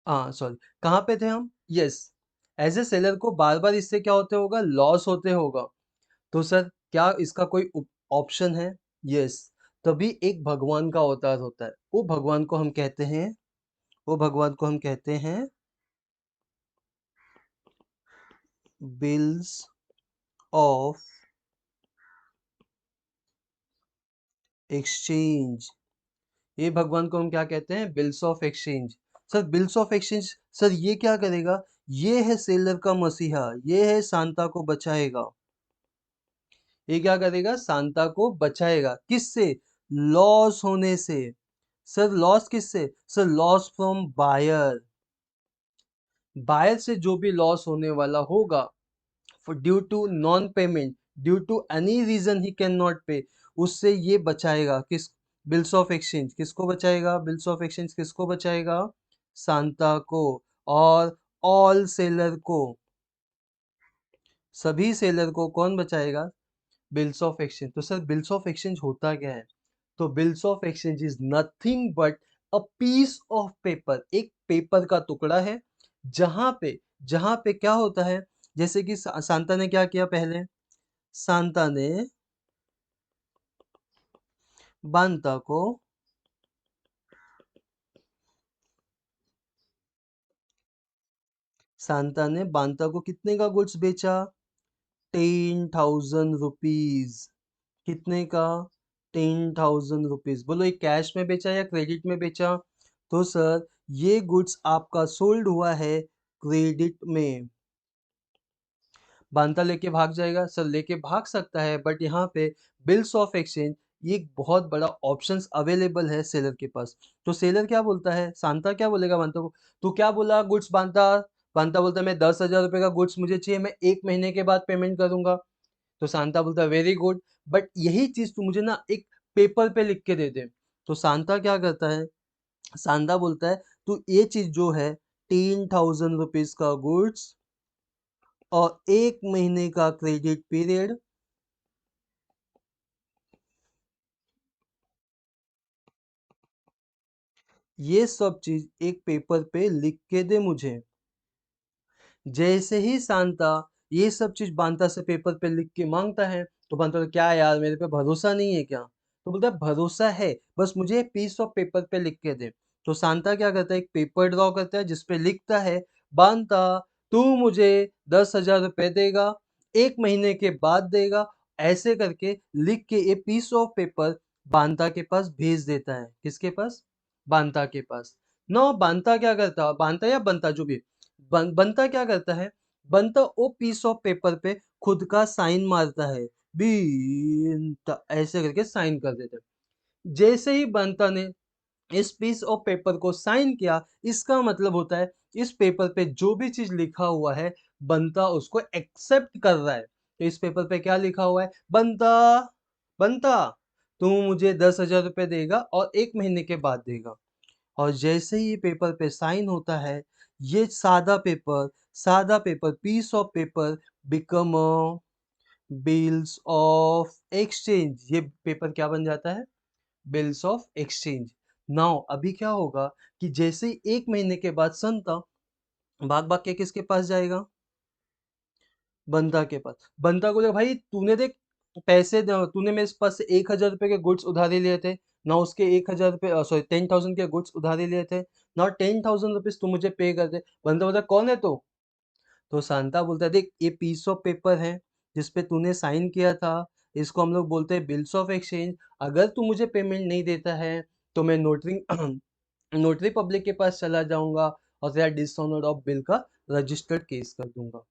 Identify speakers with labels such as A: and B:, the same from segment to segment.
A: हाँ सॉरी, कहाँ पे थे हम? यस, एज ए सेलर को बार बार इससे क्या होते होगा, लॉस होते होगा। तो सर क्या इसका कोई ऑप्शन है? यस, तभी एक भगवान का अवतार होता है। वो भगवान को हम कहते हैं, वो भगवान को हम कहते हैं बिल्स ऑफ एक्सचेंज। ये भगवान को हम क्या कहते हैं? Bills of exchange. Sir bills of exchange, sir ये क्या करेगा? ये है सेलर का मसीहा, ये है सांता को बचाएगा। ये क्या करेगा? सांता को बचाएगा। किससे? लॉस होने से। सर लॉस किससे? Sir loss from buyer. Buyer से जो भी लॉस होने वाला होगा due to non payment, due to any reason he can not pay, उससे ये बचाएगा। किस? बिल्स ऑफ एक्सचेंज किसको बचाएगा? बिल्स ऑफ एक्सचेंज किसको बचाएगा? सांता को। और ऑल सेलर को, सभी सेलर को कौन बचाएगा? Bills of exchange. तो सर बिल्स ऑफ एक्सचेंज होता क्या है? तो bills of exchange is nothing but a piece of paper, एक पेपर का टुकड़ा है जहां पे क्या होता है, जैसे कि सांता ने क्या किया पहले? सांता ने बांता को सांता ने बांता को कितने का गुड्स बेचा? 10,000 रुपीज। कितने का? 10,000 रुपीज। बोलो ये कैश में बेचा या क्रेडिट में बेचा? तो सर ये गुड्स आपका सोल्ड हुआ है क्रेडिट में। बांता लेके भाग जाएगा? सर लेके भाग सकता है, बट यहाँ पे बिल्स ऑफ एक्सचेंज ये एक बहुत बड़ा ऑप्शंस अवेलेबल है सेलर के पास। तो सेलर क्या बोलता है? सांता क्या बोलेगा बांता को? तू क्या बोला गुड्स बांता? बांता बोलता है मैं 10,000 रुपए का गुड्स मुझे चाहिए, मैं 1 महीने के बाद पेमेंट करूंगा। तो सांता बोलता है वेरी गुड, बट यही चीज तू मुझे ना एक पेपर पे लिख के दे दे। तो सांता क्या करता है? सांता बोलता है तू ये चीज जो है 10,000 रुपीज का गुड्स और 1 महीने का क्रेडिट पीरियड, ये सब चीज एक पेपर पे लिख के दे मुझे। जैसे ही सांता ये सब चीज बांता से पेपर पे लिख के मांगता है, तो बांता बोलता, क्या यार मेरे पे भरोसा नहीं है क्या? तो बोलता है भरोसा है, बस मुझे पीस ऑफ पेपर पे लिख के दे। तो सांता क्या करता है? एक पेपर ड्रॉ करता है जिसपे लिखता है बांता तू मुझे 10,000 रुपए देगा, 1 महीने के बाद देगा। ऐसे करके लिख के ये पीस ऑफ पेपर बांता के पास भेज देता है। किसके पास? बांता के पास। नौ बांता क्या करता? बांता या बनता जो भी, बनता क्या करता है? बनता वो पीस ऑफ पेपर पे खुद का साइन मारता है, बीनता ऐसे करके साइन कर देता है। जैसे ही बनता ने इस पीस ऑफ पेपर को साइन किया, इसका मतलब होता है इस पेपर पे जो भी चीज लिखा हुआ है बनता उसको एक्सेप्ट कर रहा है। तो इस पेपर पे क्या लिखा हुआ है? बनता, बनता तू मुझे 10,000 रुपए देगा और 1 महीने के बाद देगा। और जैसे ही ये पेपर पे साइन होता है, ये सादा paper piece of paper become bills of exchange. ये पेपर क्या बन जाता है? Bills of exchange. नाउ अभी क्या होगा कि जैसे ही 1 महीने के बाद संता भाग भाग के किसके पास जाएगा? बंता के पास। बंता को बोलेगा भाई तूने देख पैसे तूने मेरे पास से 1,000 रुपए के गुड्स उधारी लिए थे ना, उसके 1,000 रुपए सॉरी 10,000 के गुड्स उधारी लिए थे ना, 10,000 रुपीज तू मुझे पे कर दे। बंदा बोलता कौन है तो सांता बोलता है देख ये पीस ऑफ पेपर है जिसपे तूने साइन किया था, इसको हम लोग बोलते हैं बिल्स ऑफ एक्सचेंज। अगर तू मुझे पेमेंट नहीं देता है तो मैं नोटरी नोटरी पब्लिक के पास चला जाऊंगा और तेरा डिसऑनर ऑफ बिल का रजिस्टर्ड केस कर दूंगा।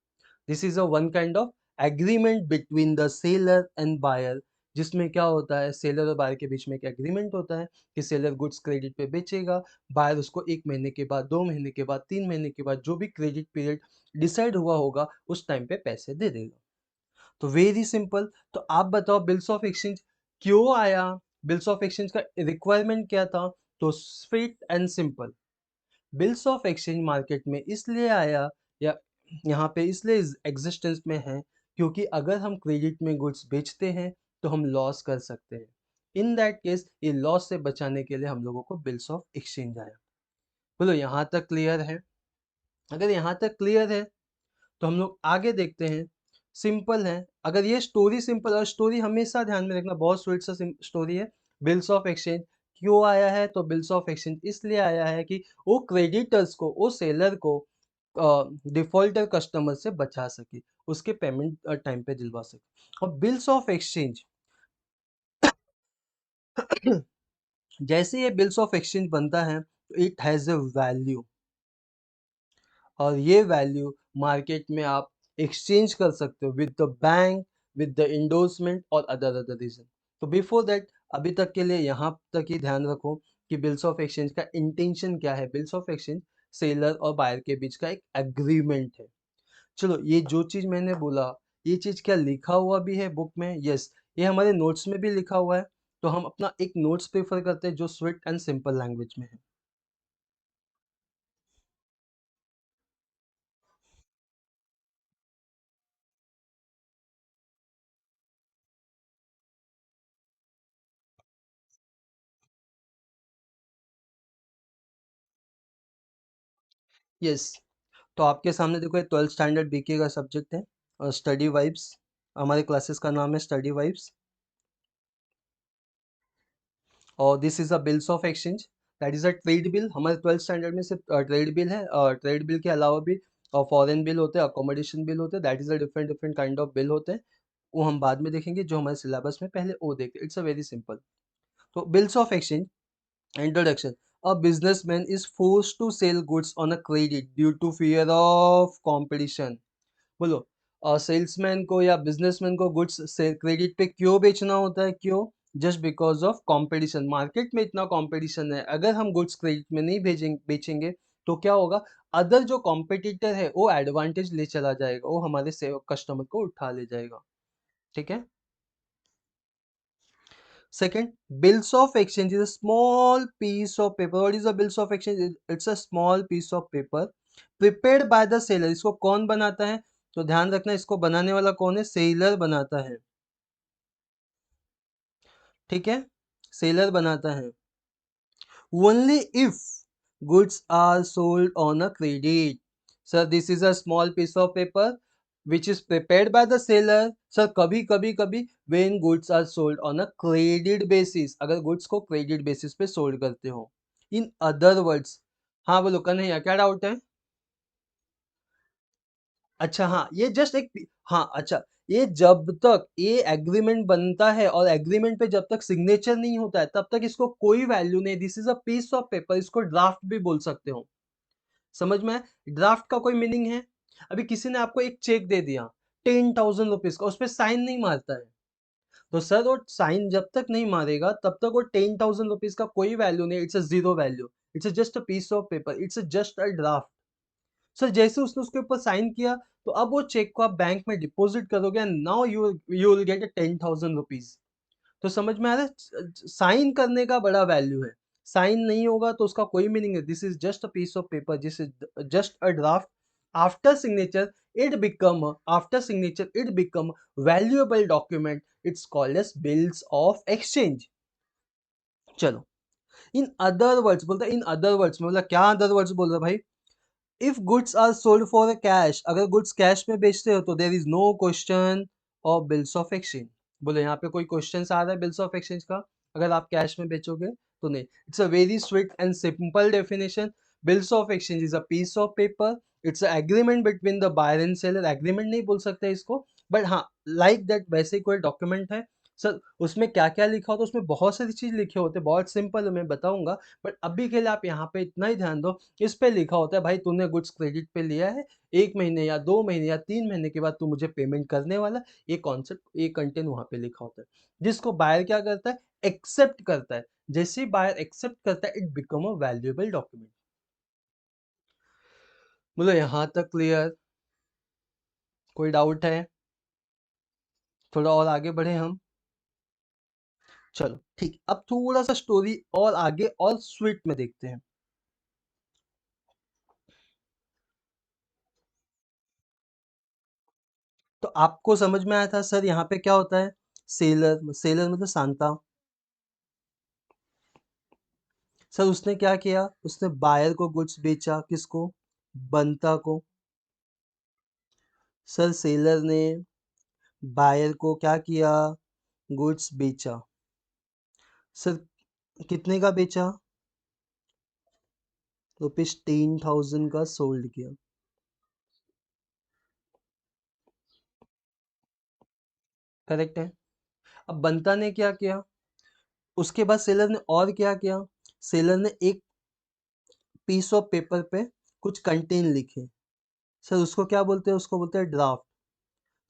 A: This is a one kind of agreement between the seller and buyer, जिसमें क्या होता है सेलर और बायर के बीच में एक एग्रीमेंट होता है कि सेलर गुड्स क्रेडिट पे बेचेगा, बायर उसको 1 महीने के बाद, 2 महीने के बाद, 3 महीने के बाद जो भी क्रेडिट पीरियड डिसाइड हुआ होगा उस टाइम पे पैसे दे देगा। तो वेरी सिंपल। तो आप बताओ बिल्स ऑफ एक्सचेंज क्यों आया? बिल्स ऑफ एक्सचेंज का रिक्वायरमेंट क्या था? तो straight and simple, bills of exchange market में इसलिए आया या यहाँ पे इसलिए एग्जिस्टेंस में है क्योंकि अगर हम क्रेडिट में गुड्स बेचते हैं तो हम लॉस कर सकते हैं। इन दैट केस ये लॉस से बचाने के लिए हम लोगों को बिल्स ऑफ एक्सचेंज आया। बोलो यहाँ तक क्लियर है? अगर यहाँ तक क्लियर है तो हम लोग आगे देखते हैं। सिंपल है, अगर ये स्टोरी सिंपल, और स्टोरी हमेशा ध्यान में रखना बहुत स्वीट सा स्टोरी है। बिल्स ऑफ एक्सचेंज क्यों आया है? तो बिल्स ऑफ एक्सचेंज इसलिए आया है कि वो क्रेडिटर्स को, वो सेलर को डिफॉल्टर कस्टमर से बचा सके, उसके पेमेंट टाइम पे दिलवा सके। और बिल्स ऑफ एक्सचेंज जैसे ये बिल्स ऑफ एक्सचेंज बनता है तो इट हैज अ वैल्यू, और ये वैल्यू मार्केट में आप एक्सचेंज कर सकते हो with the bank, with the endorsement और अदर अदर रीजन। तो बिफोर दैट, अभी तक के लिए यहाँ तक ही ध्यान रखो कि बिल्स ऑफ एक्सचेंज का इंटेंशन क्या है। बिल्स ऑफ एक्सचेंज सेलर और बायर के बीच का एक एग्रीमेंट है। चलो, ये जो चीज मैंने बोला, ये चीज क्या लिखा हुआ भी है बुक में? यस, ये हमारे नोट्स में भी लिखा हुआ है। तो हम अपना एक नोट्स प्रेफर करते हैं जो स्वीट एंड सिंपल लैंग्वेज में है। यस, तो आपके सामने देखो, ये 12th स्टैंडर्ड बीके का सब्जेक्ट है, और स्टडी वाइब्स, हमारे क्लासेस का नाम है स्टडी वाइब्स। और this is a bills of exchange, that is a trade bill. हमारे 12th स्टैंडर्ड में सिर्फ ट्रेड बिल है, और ट्रेड बिल के अलावा भी फॉरेन बिल होते हैं, अकोमोडेशन बिल होते हैं, that is a different different kind of bill होते हैं। वो हम बाद में देखेंगे, जो हमारे सिलेबस में पहले वो देखते, इट्स अ वेरी सिंपल। तो bills of exchange introduction. A businessman is forced to sell goods on a credit due to fear of competition। बोलो, सेल्समैन को या बिजनेसमैन को गुड्स से क्रेडिट पे क्यों बेचना होता है? क्यों? Just because of competition. Market में इतना कंपटीशन है, अगर हम गुड्स क्रेडिट में नहीं भेजेंगे बेचेंगे तो क्या होगा? अदर जो कॉम्पिटिटर है वो एडवांटेज ले चला जाएगा, वो हमारे कस्टमर को उठा ले जाएगा। ठीक है। Second, bills of exchange is a small piece of paper. What is a bills of exchange? It's a small piece of paper prepared by the seller। इसको कौन बनाता है? तो ध्यान रखना, इसको बनाने वाला कौन है? सेलर बनाता है। ठीक है, सेलर बनाता है। Only if goods are sold on a credit। Sir, this is a small piece of paper which is prepared by the seller। Sir, कभी कभी कभी when goods are sold on a credit basis, अगर goods को credit basis पे sold करते हो। In other words, हाँ बोलो कन्हैया, क्या डाउट है? अच्छा, हाँ, ये जस्ट एक, हाँ अच्छा, ये जब तक ये एग्रीमेंट बनता है और एग्रीमेंट पे जब तक सिग्नेचर नहीं होता है तब तक इसको कोई वैल्यू नहीं। This is a piece of paper, इसको ड्राफ्ट भी बोल सकते हो। समझ में आया? ड्राफ्ट का कोई मीनिंग है? अभी किसी ने आपको एक चेक दे दिया 10,000 रुपीज का, उस पर साइन नहीं मारता है, तो सर वो साइन जब तक नहीं मारेगा तब तक वो 10,000 रुपीज का कोई वैल्यू नहीं, it's a zero value. It's just a piece of paper, it's just a draft. Sir जैसे उसने उसके ऊपर साइन किया, तो अब वो चेक को आप बैंक में डिपॉजिट करोगे, and now you will get 10,000 rupees. तो समझ में आ रहा है? साइन करने का बड़ा वैल्यू है। साइन नहीं होगा तो उसका कोई मीनिंग है। This is just a piece of paper, this is just a draft. After signature it become valuable document, it's called as bills of exchange. चलो, इन अदर वर्ड्स बोलता है, इन अदर वर्ड्स में बोला, क्या other words बोल रहा है भाई? If goods are sold for cash, अगर गुड्स कैश में बेचते हो तो there is no question of bills of exchange. बोले यहाँ पे कोई क्वेश्चन आ रहा है बिल्स ऑफ एक्सचेंज का? अगर आप कैश में बेचोगे तो नहीं। It's a very sweet and simple definition. Bills of exchange is a piece of paper, it's agreement between the buyer and seller. Agreement नहीं बोल सकते इसको, बट हाँ, लाइक दैट, वैसे कोई डॉक्यूमेंट है। सर उसमें क्या क्या लिखा होता है? उसमें बहुत सारी चीज लिखे होते हैं, बहुत सिंपल है, मैं बताऊंगा। बट अभी के लिए आप यहाँ पे इतना ही ध्यान दो, इस पे लिखा होता है भाई तूने गुड्स क्रेडिट पे लिया है, 1 महीने या 2 महीने या 3 महीने के बाद तू मुझे पेमेंट करने वाला। ये कॉन्सेप्ट, ये कंटेंट वहां पे लिखा होता है, जिसको बायर क्या करता है? एक्सेप्ट करता है। जैसे ही बायर एक्सेप्ट करता है, it become a valuable document. बोलो यहाँ तक क्लियर? कोई डाउट है? थोड़ा और आगे बढ़े हम। चलो ठीक, अब थोड़ा सा स्टोरी और आगे और स्वीट में देखते हैं। तो आपको समझ में आया था सर यहाँ पे क्या होता है? सेलर, सेलर मतलब सांता। सर उसने क्या किया, उसने बायर को गुड्स बेचा, किसको, बंता को। सर सेलर ने बायर को क्या किया, गुड्स बेचा। सर कितने का बेचा, ₹10,000 का सोल्ड किया। करेक्ट है। अब बंता ने क्या किया, उसके बाद सेलर ने और क्या किया, सेलर ने एक पीस ऑफ पेपर पे कुछ कंटेंट लिखे। सर उसको क्या बोलते हैं, उसको बोलते हैं ड्राफ्ट।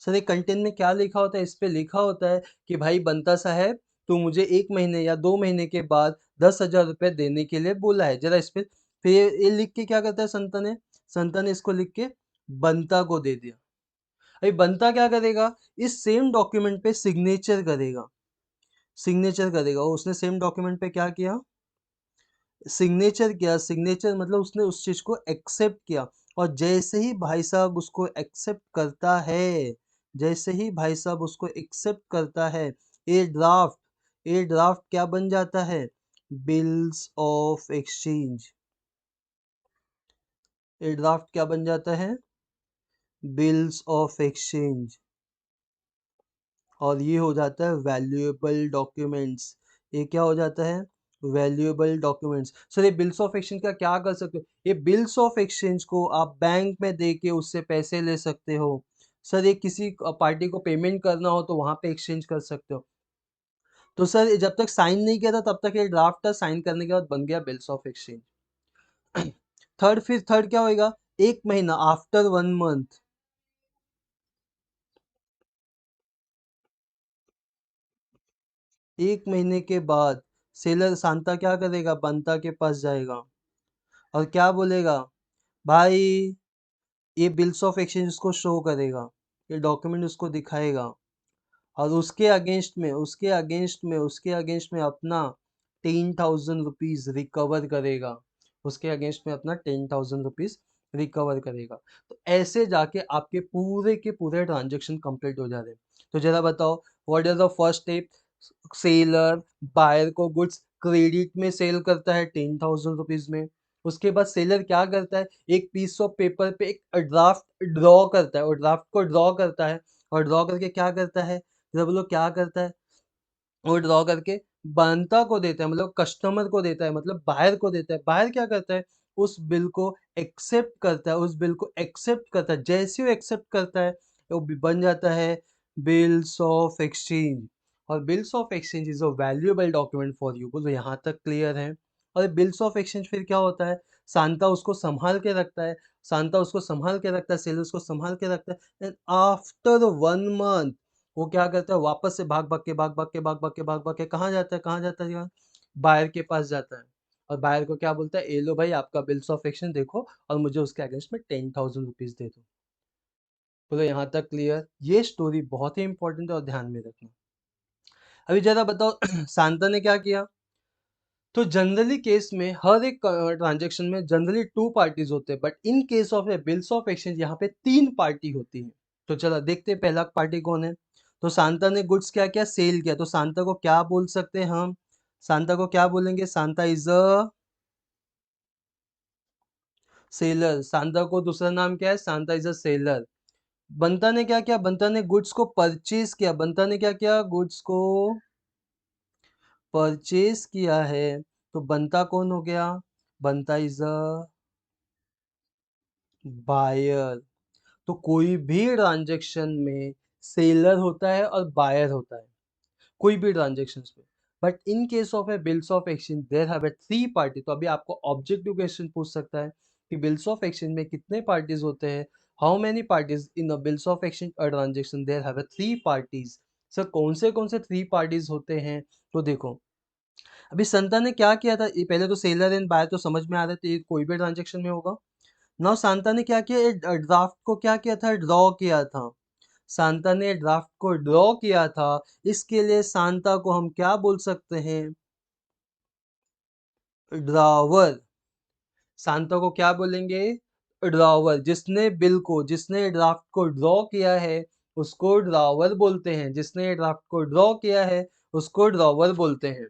A: सर एक कंटेंट में क्या लिखा होता है, इस पे लिखा होता है कि भाई बंता साहब तो मुझे 1 महीने या 2 महीने के बाद 10,000 रुपये देने के लिए बोला है, जरा इस पे। फिर ये लिख के क्या करता है संता ने इसको लिख के बंता को दे दिया। अभी बंता क्या करेगा, इस सेम डॉक्यूमेंट पे सिग्नेचर करेगा, उसने सेम डॉक्यूमेंट पे क्या किया, सिग्नेचर किया। सिग्नेचर मतलब उसने उस चीज को एक्सेप्ट किया। और जैसे ही भाई साहब उसको एक्सेप्ट करता है, जैसे ही भाई साहब उसको एक्सेप्ट करता है, ये ड्राफ्ट क्या बन जाता है, बिल्स ऑफ एक्सचेंज। ये ड्राफ्ट क्या बन जाता है, बिल्स ऑफ एक्सचेंज। और ये हो जाता है वैल्यूएबल डॉक्यूमेंट्स। ये क्या हो जाता है, वैल्यूएबल डॉक्यूमेंट्स। सर ये बिल्स ऑफ एक्सचेंज का क्या कर सकते हो, ये बिल्स ऑफ एक्सचेंज को आप बैंक में दे के उससे पैसे ले सकते हो। सर ये किसी पार्टी को पेमेंट करना हो तो वहां पे एक्सचेंज कर सकते हो। तो सर ये जब तक साइन नहीं किया था तब तक ये ड्राफ्ट था, साइन करने के बाद बन गया बिल्स ऑफ एक्सचेंज। थर्ड क्या होएगा, 1 महीना, आफ्टर 1 मंथ। 1 महीने के बाद सेलर सांता क्या करेगा, बंता के पास जाएगा और क्या बोलेगा, भाई ये बिल्स ऑफ एक्सचेंज उसको शो करेगा, ये डॉक्यूमेंट उसको दिखाएगा। और उसके अगेंस्ट में अपना 10,000 रुपीज रिकवर करेगा, उसके अगेंस्ट में अपना 10,000 रुपीज रिकवर करेगा। तो ऐसे जाके आपके पूरे के पूरे ट्रांजेक्शन कंप्लीट हो जा रहे हैं। तो जरा बताओ, what is the first step, seller buyer को गुड्स क्रेडिट में सेल करता है 10,000 रुपीज में। उसके बाद सेलर क्या करता है, एक पीस ऑफ पेपर पे एक ड्राफ्ट ड्रॉ करता है, और ड्राफ्ट को ड्रॉ करता है, और ड्रॉ करके क्या करता है, जब वो लोग क्या करता है, वो ड्रॉ करके बंता को देता है, मतलब कस्टमर को देता है, मतलब बायर को देता है। बायर क्या करता है, उस बिल को एक्सेप्ट करता है, जैसे वो एक्सेप्ट करता है वो बन जाता है बिल्स ऑफ एक्सचेंज। और bills of exchange is a valuable document for you. बोलो यहाँ तक क्लियर है। और बिल्स ऑफ एक्सचेंज फिर क्या होता है, सांता उसको संभाल के रखता है, सेलर उसको संभाल के रखता है। एंड आफ्टर 1 मंथ वो क्या करता है, वापस से भाग भाग के कहाँ जाता है, यार, बायर के पास जाता है। और बायर को क्या बोलता है, ए लो भाई आपका बिल्स ऑफ एक्सचेंज देखो और मुझे उसके अगेंस्ट में 10,000 रुपीज दे दो। बोलो यहाँ तक क्लियर। ये स्टोरी बहुत ही इंपॉर्टेंट है और ध्यान में रखना। अभी जरा बताओ सांता ने क्या किया। तो जनरली केस में हर एक ट्रांजेक्शन में जनरली 2 पार्टीज होते हैं, but in case of a bills of exchange यहाँ पे 3 पार्टी होती है। तो चलो देखते हैं पहला पार्टी कौन है। तो सांता ने गुड्स क्या किया, सेल किया। तो सांता को क्या बोल सकते हैं हम, सांता को क्या बोलेंगे, Santa is a seller. Santa को दूसरा नाम क्या है, सांता इज अ सेलर। बंता ने क्या किया, बंता ने गुड्स को परचेज किया, गुड्स को परचेज किया है। तो बंता कौन हो गया, बंता इज अ बायर। तो कोई भी ट्रांजेक्शन में सेलर होता है और बायर होता है, कोई भी ट्रांजेक्शन में। But in case of a bills of exchange there have a 3 party. तो अभी आपको ऑब्जेक्टिव क्वेश्चन पूछ सकता है कि बिल्स ऑफ एक्सचेंज में कितने पार्टीज होते हैं, how many parties in a bills of exchange और transaction there have a 3 parties. Sir कौन से 3 पार्टीज होते हैं। तो देखो अभी संता ने क्या किया था, ये पहले तो सेलर एंड बायर तो समझ में आ रहा था, ये कोई भी ट्रांजेक्शन में होगा। नाउ सांता ने क्या किया, ड्राफ्ट को क्या किया था, ड्रॉ किया था। सांता ने ड्राफ्ट को ड्रॉ किया था, इसके लिए सांता को हम क्या बोल सकते हैं, ड्रावर। सांता को क्या बोलेंगे, ड्रावर। जिसने ड्राफ्ट को ड्रॉ किया है उसको ड्रावर बोलते हैं, जिसने ड्राफ्ट को ड्रॉ किया है उसको ड्रावर बोलते हैं।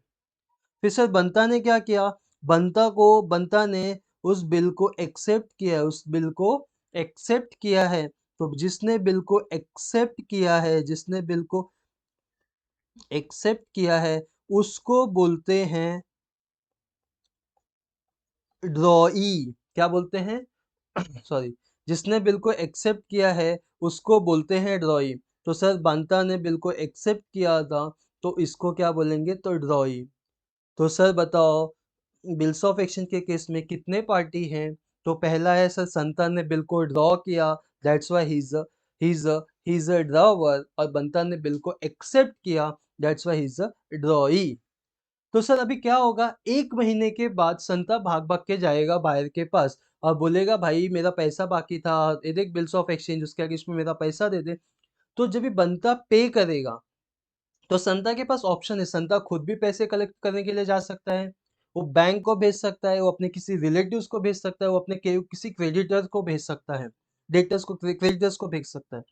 A: फिर सर बंता ने क्या किया, बंता ने उस बिल को एक्सेप्ट किया है, उस बिल को एक्सेप्ट किया है। तो जिसने बिल को एक्सेप्ट किया है, जिसने बिल को एक्सेप्ट किया है, उसको बोलते हैं ड्रॉई। क्या बोलते हैं? सॉरी, जिसने बिल को एक्सेप्ट किया है उसको बोलते हैं ड्रॉई। तो सर बंता ने बिल को एक्सेप्ट किया था, तो इसको क्या बोलेंगे? तो ड्रॉई। तो सर बताओ, बिल्स ऑफ एक्सचेंज के केस में कितने पार्टी हैं? तो पहला है सर, संता ने बिल को ड्रॉ किया, that's why he is a drawer. और बंता ने बिल को एक्सेप्ट किया, that's why he is a ड्रॉई। तो सर अभी क्या होगा, 1 महीने के बाद संता भाग भाग के जाएगा बायर के पास और बोलेगा भाई मेरा पैसा बाकी था, ये देख बिल्स ऑफ एक्सचेंज, उसके आगे इसमें मेरा पैसा दे दे। तो जब भी बंता पे करेगा, तो संता के पास ऑप्शन है, संता खुद भी पैसे कलेक्ट करने के लिए जा सकता है, वो बैंक को भेज सकता है, वो अपने किसी रिलेटिव्स को भेज सकता है, वो अपने किसी क्रेडिटर को भेज सकता है, डेटर्स को, क्रेडिटर्स को भेज सकता है।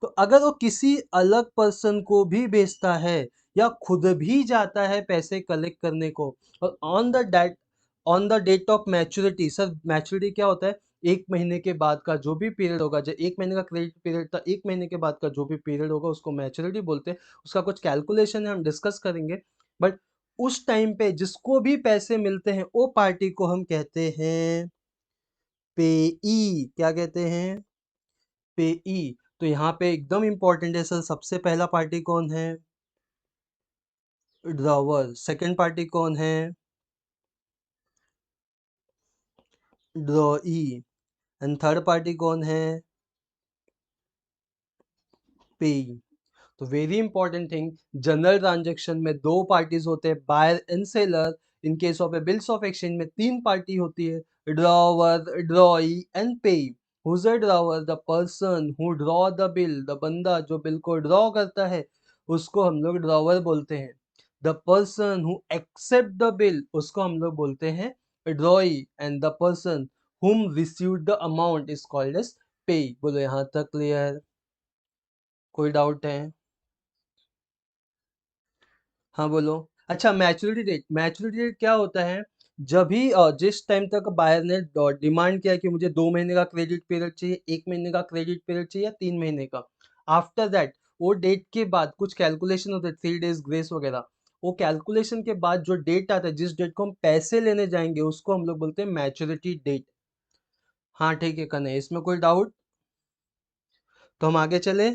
A: तो अगर वो किसी अलग पर्सन को भी भेजता है या खुद भी जाता है पैसे कलेक्ट करने को, और on the date of maturity, sir maturity क्या होता है? 1 महीने के बाद का जो भी पीरियड होगा, जब 1 महीने का क्रेडिट पीरियड था, 1 महीने के बाद का जो भी पीरियड होगा उसको मैच्योरिटी बोलते हैं। उसका कुछ कैलकुलेशन है, हम डिस्कस करेंगे। बट उस टाइम पे जिसको भी पैसे मिलते हैं वो पार्टी को हम कहते हैं पेई। क्या कहते हैं? पेई। तो यहाँ पे एकदम इंपॉर्टेंट है सर, सबसे पहला पार्टी कौन है? ड्रॉवर। सेकंड पार्टी कौन है? ड्रॉई। एंड थर्ड पार्टी कौन है? पेई। तो very important thing, general transaction में दो पार्टीज होते हैं, buyer and seller. In case of a bills of exchange में तीन पार्टी होती है, drawer, drawee and payee. Who's a drawer? The person who draw the bill, द बंदा जो बिल को ड्रॉ करता है उसको हम लोग ड्रॉवर बोलते हैं। The person who accept the bill, उसको हम लोग बोलते हैं drawee. And the person whom received the amount is called as payee. बोलो यहाँ तक क्लियर? कोई डाउट है? हाँ बोलो। अच्छा, मैच्योरिटी डेट, मैच्योरिटी डेट क्या होता है? जब भी जिस टाइम तक बायर ने डिमांड किया कि मुझे 2 महीने का क्रेडिट पीरियड चाहिए, 1 महीने का क्रेडिट पीरियड चाहिए या 3 महीने का, आफ्टर दैट वो डेट के बाद कुछ कैलकुलेशन होते हैं, 3 डेज ग्रेस वगैरह। वो कैलकुलेशन के बाद जो डेट आता है, जिस डेट को हम पैसे लेने जाएंगे, उसको हम लोग बोलते हैं मैच्योरिटी डेट। हाँ ठीक है कन्हैया, इसमें कोई डाउट? तो हम आगे चले।